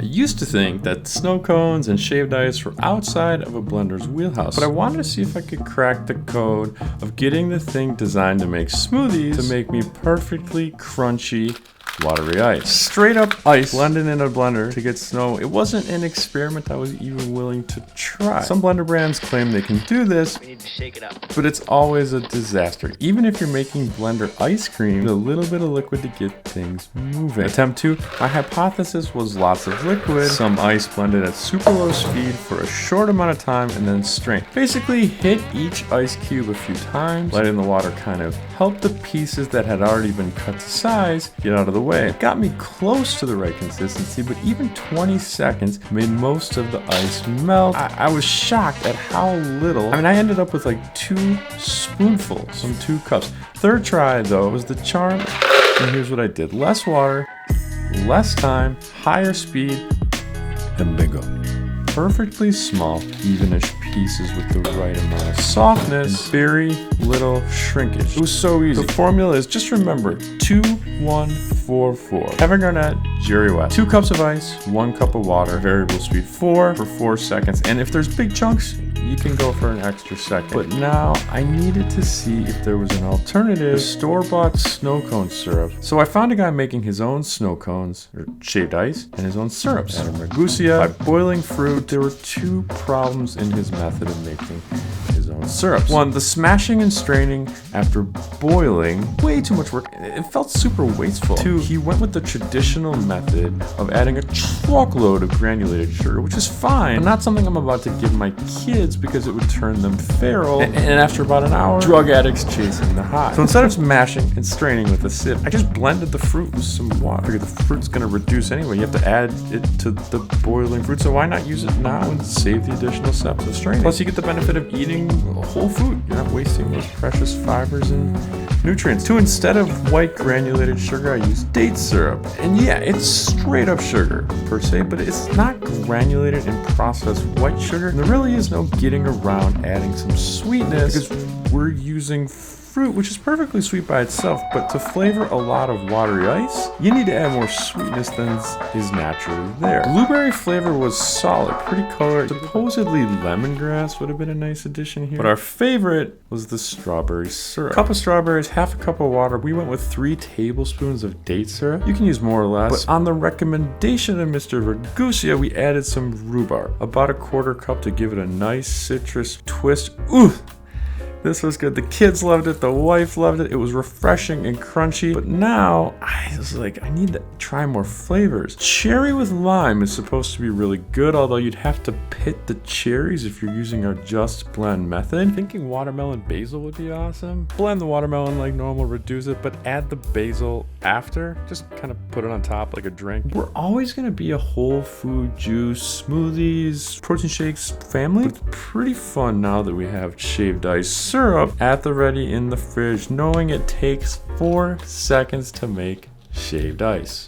I used to think that snow cones and shaved ice were outside of a blender's wheelhouse, but I wanted to see if I could crack the code of getting the thing designed to make smoothies to make me perfectly crunchy watery ice. Straight up ice blended in a blender to get snow. It wasn't an experiment I was even willing to try. Some blender brands claim they can do this, We need to shake it up. but it's always a disaster. Even if you're making blender ice cream, a little bit of liquid to get things moving. Attempt 2, my hypothesis was lots of liquid, some ice blended at super low speed for a short amount of time and then strain. Basically hit each ice cube a few times, letting the water kind of help the pieces that had already been cut to size get out of the way. It got me close to the right consistency, but even 20 seconds made most of the ice melt. I was shocked at how little. I ended up with like 2 spoonfuls from 2 cups. Third try though was the charm, and here's what I did. Less water, less time, higher speed, and bingo. Perfectly small, evenish pieces with the right amount of softness, very little shrinkage. It was so easy. The formula is, just remember, 2-1-4-4. Kevin Garnett, Jerry West. 2 cups of ice, 1 cup of water, variable speed 4 for 4 seconds. And if there's big chunks, you can go for an extra second. But now I needed to see if there was an alternative, store-bought snow cone syrup. So I found a guy making his own snow cones, or shaved ice, and his own syrups. Adam Ragusa. By boiling fruit, there were 2 problems in his method of making his own syrups. 1, the smashing and straining after boiling, way too much work. It felt super wasteful. 2, he went with the traditional method of adding a truckload of granulated sugar, which is fine, but not something I'm about to give my kids because it would turn them feral. And after about an hour, drug addicts chasing the high. So instead of smashing and straining with a sieve, I just blended the fruit with some water. I figured the fruit's gonna reduce anyway. You have to add it to the boiling fruit, so why not use it now and save the additional steps of straining? Plus, you get the benefit of eating whole food. You're not wasting those precious fibers and nutrients. 2, instead of white granulated sugar, I use date syrup. And yeah, it's straight up sugar per se, but it's not granulated and processed white sugar. And there really is no getting around adding some sweetness because we're using fruit, which is perfectly sweet by itself, but to flavor a lot of watery ice, you need to add more sweetness than is naturally there. Blueberry flavor was solid, pretty color. Supposedly lemongrass would have been a nice addition here, but our favorite was the strawberry syrup. Cup of strawberries, half a cup of water. We went with 3 tablespoons of date syrup. You can use more or less, but on the recommendation of Mr. Ragusa, we added some rhubarb, about a 1/4 cup to give it a nice citrus twist. Ooh! This was good. The kids loved it. The wife loved it. It was refreshing and crunchy. But now I was like, I need to try more flavors. Cherry with lime is supposed to be really good, although you'd have to pit the cherries if you're using our just blend method. Thinking watermelon-basil would be awesome. Blend the watermelon like normal, reduce it, but add the basil after. Just kind of put it on top like a drink. We're always going to be a whole food juice, smoothies, protein shakes family. But it's pretty fun now that we have shaved ice syrup at the ready in the fridge, knowing it takes 4 seconds to make shaved ice.